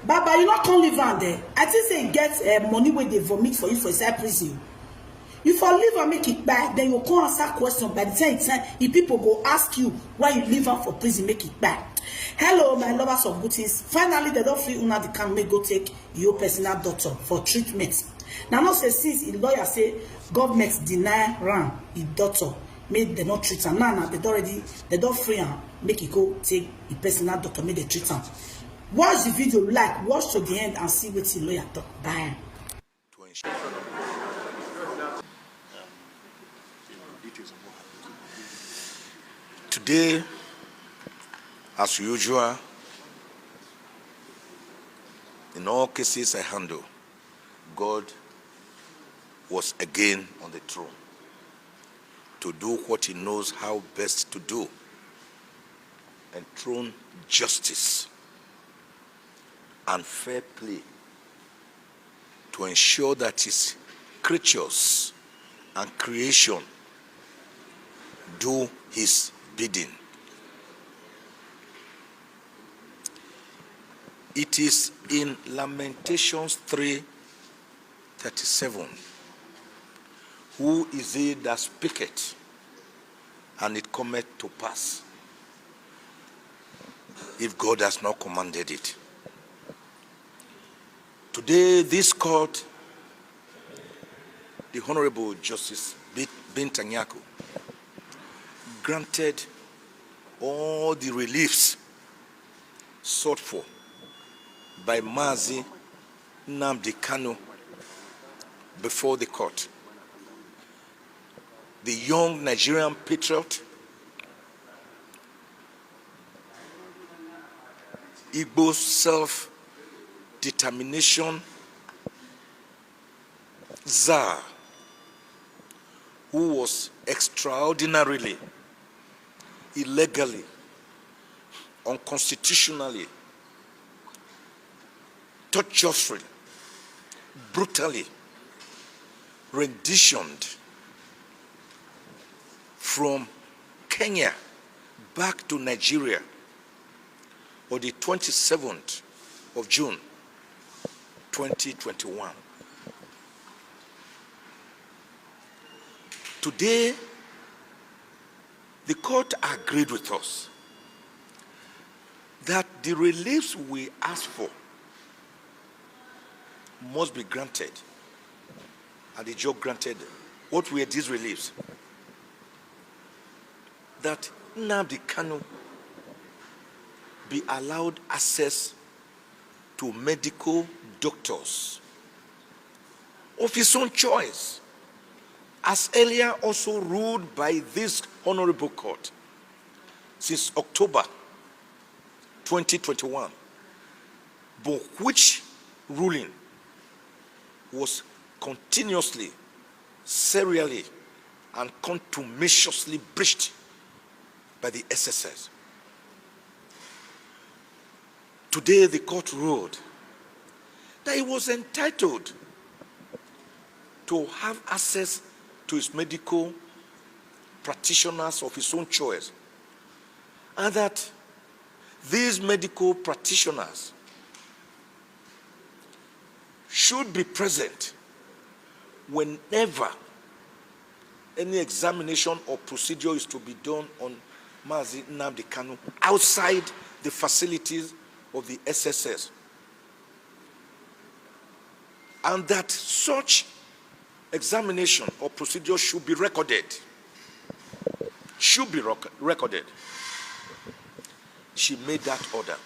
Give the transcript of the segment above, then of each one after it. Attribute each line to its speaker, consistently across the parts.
Speaker 1: Baba, you not come live on there. I think say get money when they vomit for you for inside prison. You for live and make it back, then you come answer question. By the time if people go ask you why you live on for prison, make it back. Hello, my lovers of good things. Finally, they don't feel NNAMDI KANU may go take your personal doctor for treatment. Now, not say since the lawyer say government deny ram the doctor, make they not treat him. Now they don't free him, make it go take the personal doctor, make they treat him. Watch the video, like, watch to the end and see what the lawyer talk. Bye.
Speaker 2: Today, as usual, in all cases I handle, God was again on the throne to do what he knows how best to do, enthrone justice and fair play to ensure that his creatures and creation do his bidding. It is in Lamentations 3:37. Who is he that speaketh, and it cometh to pass, if God has not commanded it? Today, this court, the Honorable Justice Bintanyaku, granted all the reliefs sought for by Mazi NNAMDI KANU before the court. The young Nigerian patriot, Igbo self-determination czar, who was extraordinarily, illegally, unconstitutionally, torturously, brutally renditioned from Kenya back to Nigeria on the 27th of June, 2021. Today, the court agreed with us that the reliefs we asked for must be granted, and the judge granted them. What were these reliefs? That NNAMDI KANU be allowed access to medical doctors of his own choice, as earlier also ruled by this honorable court since October 2021, but which ruling was continuously, serially, and contumaciously breached by the SSS. Today, the court ruled that he was entitled to have access to his medical practitioners of his own choice, and that these medical practitioners should be present whenever any examination or procedure is to be done on Mazi NNAMDI KANU outside the facilities of the SSS, and that such examination or procedure should be recorded. Should be recorded. She made that order.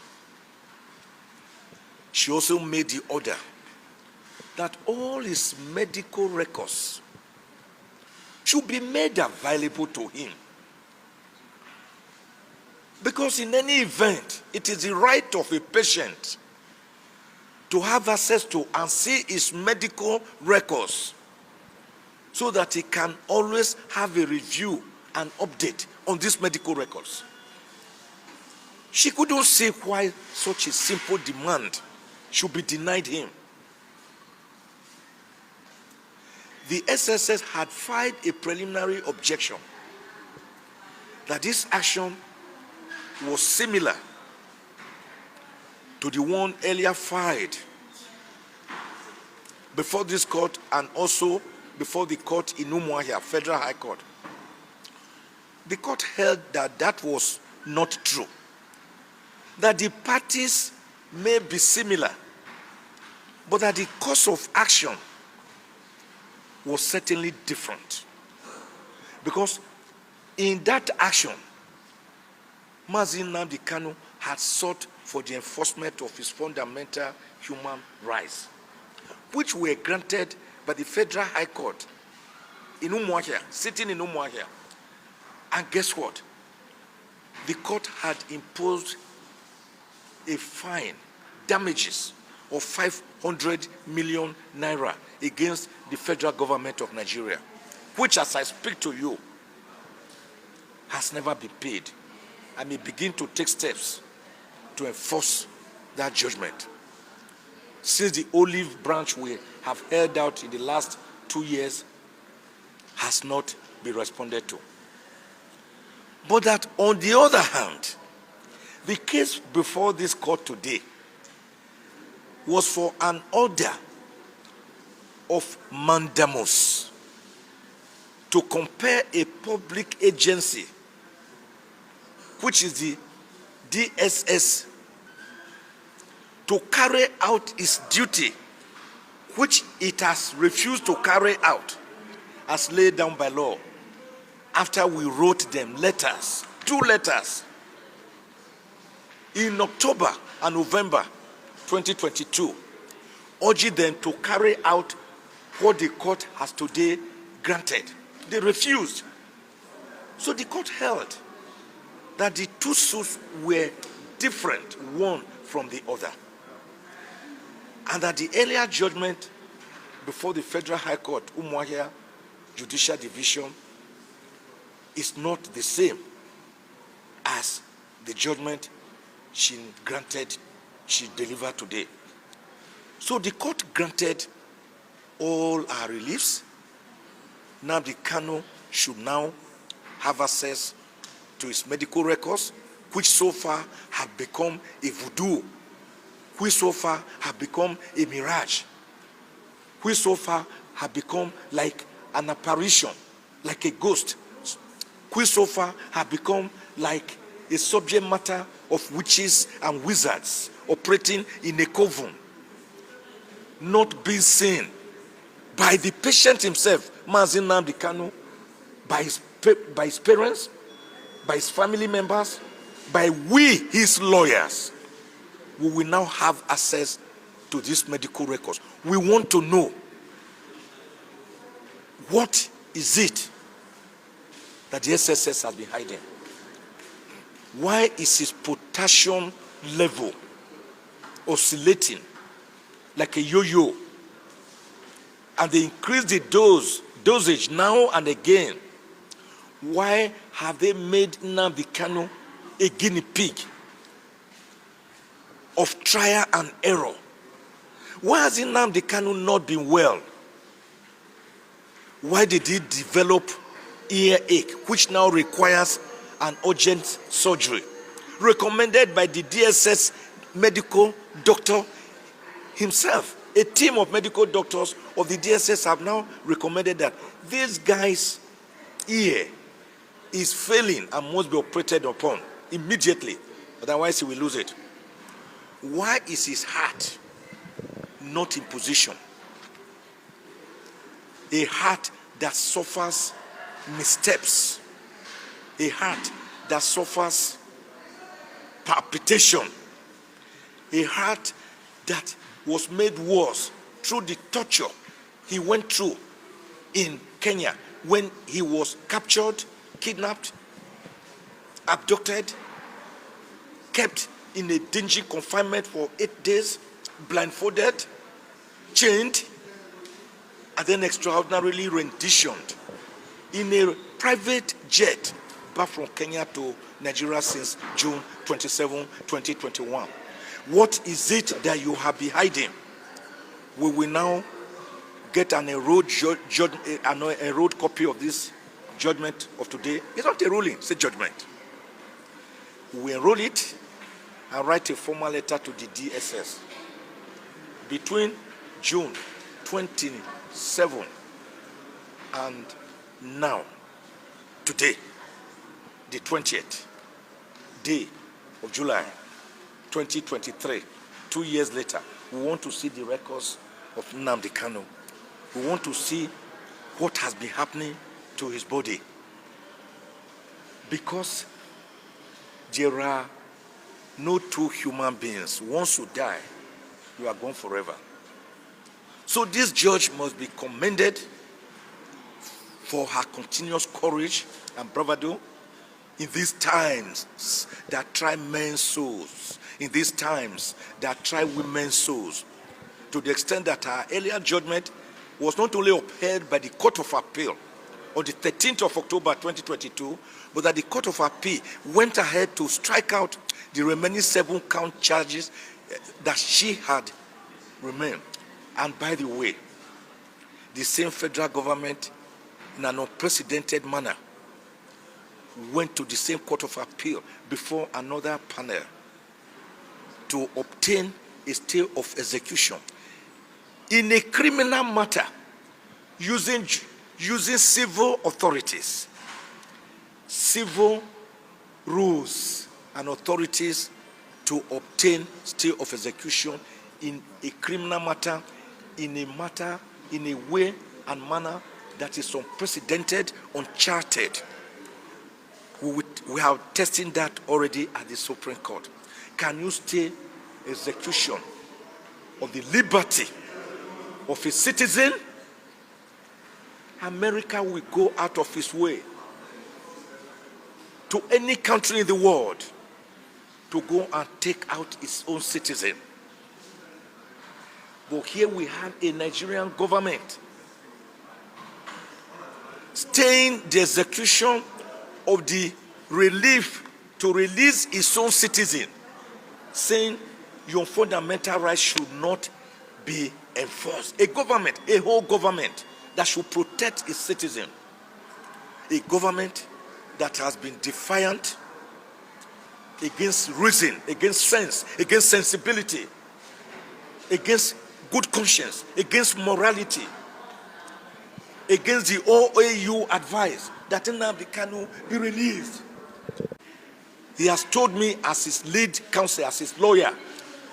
Speaker 2: She also made the order that all his medical records should be made available to him. Because in any event, it is the right of a patient to have access to and see his medical records so that he can always have a review and update on these medical records. She couldn't see why such a simple demand should be denied him. The SSS had filed a preliminary objection that this action was similar to the one earlier filed before this court and also before the court in Umuahia, Federal High Court. The court held that that was not true, that the parties may be similar, but that the course of action was certainly different. Because in that action, NNAMDI KANU had sought for the enforcement of his fundamental human rights, which were granted by the Federal High Court in Umuahia, sitting in Umuahia. And guess what? The court had imposed a fine, damages of 500 million naira against the federal government of Nigeria, which, as I speak to you, has never been paid. I may begin to take steps to enforce that judgment. Since the olive branch we have held out in the last 2 years has not been responded to. But that, on the other hand, the case before this court today was for an order of mandamus to compel a public agency, which is the DSS, to carry out its duty, which it has refused to carry out as laid down by law, after we wrote them letters, 2 letters, in October and November 2022, urging them to carry out what the court has today granted. They refused. So the court held that the 2 suits were different, one from the other, and that the earlier judgment before the Federal High Court, Umuahia Judicial Division, is not the same as the judgment she delivered today. So the court granted all our reliefs. NNAMDI KANU should now have access to his medical records, which so far have become a voodoo, which so far have become a mirage, which so far have become like an apparition, like a ghost, which so far have become like a subject matter of witches and wizards operating in a coven, not being seen by the patient himself, NNAMDI KANU, by his parents, by his family members, by we, his lawyers. We will now have access to these medical records. We want to know, what is it that the SSS has been hiding? Why is his potassium level oscillating like a yo-yo? And they increase the dosage now and again. Why have they made NNAMDI KANU a guinea pig of trial and error? Why has NNAMDI KANU not been well? Why did he develop earache, which now requires an urgent surgery, recommended by the DSS medical doctor himself? A team of medical doctors of the DSS have now recommended that this guy's ear is failing and must be operated upon immediately, otherwise he will lose it. Why is his heart not in position? A heart that suffers missteps, a heart that suffers palpitation, a heart that was made worse through the torture he went through in Kenya when he was captured, kidnapped, abducted, kept in a dingy confinement for 8 days, blindfolded, chained, and then extraordinarily renditioned in a private jet back from Kenya to Nigeria since June 27, 2021. What is it that you have been hiding? We will now get an enrolled copy of this judgment of today. It's not a ruling, it's a judgment. We enroll it and write a formal letter to the DSS. Between June 27 and now, today, the 20th day of July 2023, 2 years later, we want to see the records of NNAMDI KANU. We want to see what has been happening to his body. Because there are no two human beings. Once you die, you are gone forever. So this judge must be commended for her continuous courage and bravado in these times that try men's souls, in these times that try women's souls, to the extent that her earlier judgment was not only upheld by the Court of Appeal on the 13th of October 2022, but that the Court of Appeal went ahead to strike out the remaining 7 count charges that she had remained. And by the way, the same federal government, in an unprecedented manner, went to the same Court of Appeal before another panel to obtain a stay of execution in a criminal matter using civil authorities, civil rules and authorities to obtain stay of execution in a criminal matter, in a way and manner that is unprecedented, uncharted. We have tested that already at the Supreme Court. Can you stay execution of the liberty of a citizen? America will go out of its way to any country in the world to go and take out its own citizen. But here we have a Nigerian government staying the execution of the relief to release its own citizen, saying your fundamental rights should not be enforced. A government, a whole government that should protect its citizen. A government that has been defiant against reason, against sense, against sensibility, against good conscience, against morality, against the OAU advice that NNAMDI KANU be released. He has told me as his lead counsel, as his lawyer,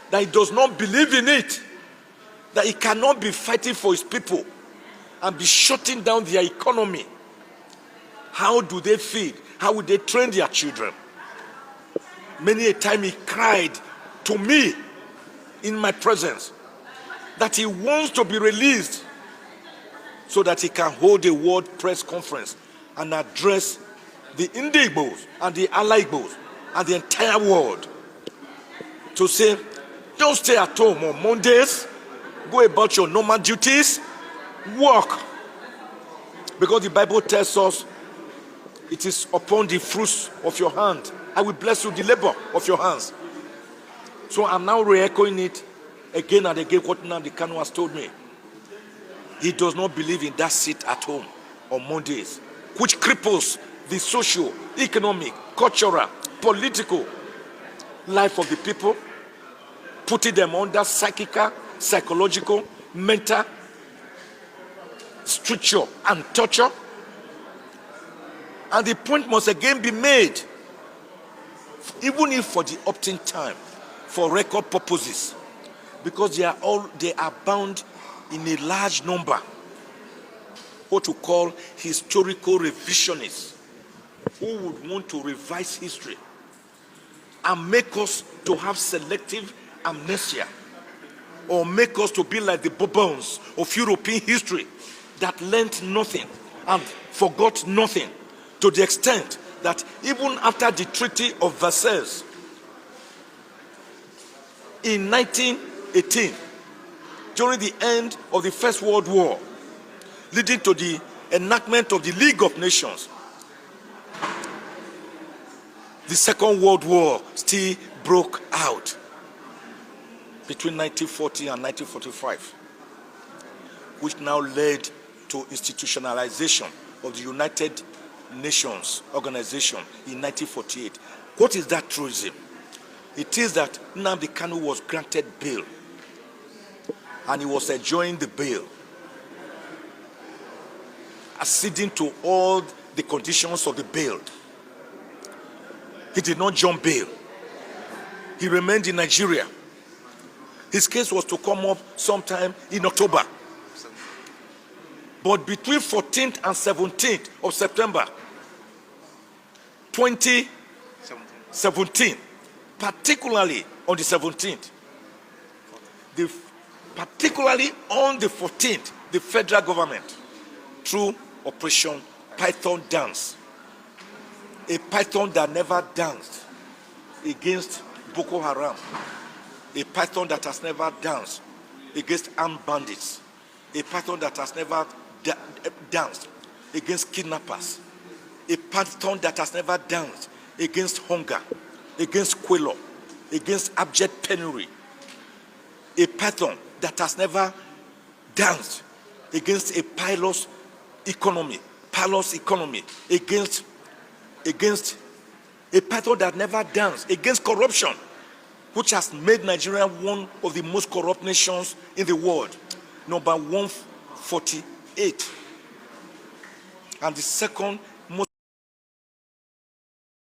Speaker 2: that he does not believe in it, that he cannot be fighting for his people and be shutting down their economy. How do they feed? How will they train their children? Many a time he cried to me in my presence that he wants to be released so that he can hold a world press conference and address the Indigbos and the Alagbos and the entire world to say, don't stay at home on Mondays, go about your normal duties, work. Because the Bible tells us it is upon the fruits of your hand I will bless you the labor of your hands. So I'm now re-echoing it again and again what NNAMDI KANU has told me. He does not believe in that seat at home on Mondays, which cripples the social, economic, cultural, political life of the people, putting them under psychological, mental structure and torture. And the point must again be made, even if for the opt-in time, for record purposes, because they are bound in a large number, what we call historical revisionists, who would want to revise history and make us to have selective amnesia, or make us to be like the Bourbons of European history that learned nothing and forgot nothing, to the extent that even after the Treaty of Versailles in 1918, during the end of the First World War, leading to the enactment of the League of Nations, the Second World War still broke out between 1940 and 1945, which now led to institutionalization of the United Nations Organization in 1948. What is that truism? It is that NNAMDI KANU was granted bail, and he was enjoying the bail, acceding to all the conditions of the bail. He did not jump bail. He remained in Nigeria. His case was to come up sometime in October. But between 14th and 17th of September 2017, particularly on the 17th, particularly on the 14th, the federal government, through Operation Python Dance, a python that never danced against Boko Haram, a python that has never danced against armed bandits, a python that has never danced against kidnappers, a python that has never danced against hunger, against quello, against abject penury, a python that has never danced against a pilot's economy, against a python that never danced against corruption, which has made Nigeria one of the most corrupt nations in the world, number 148. And the second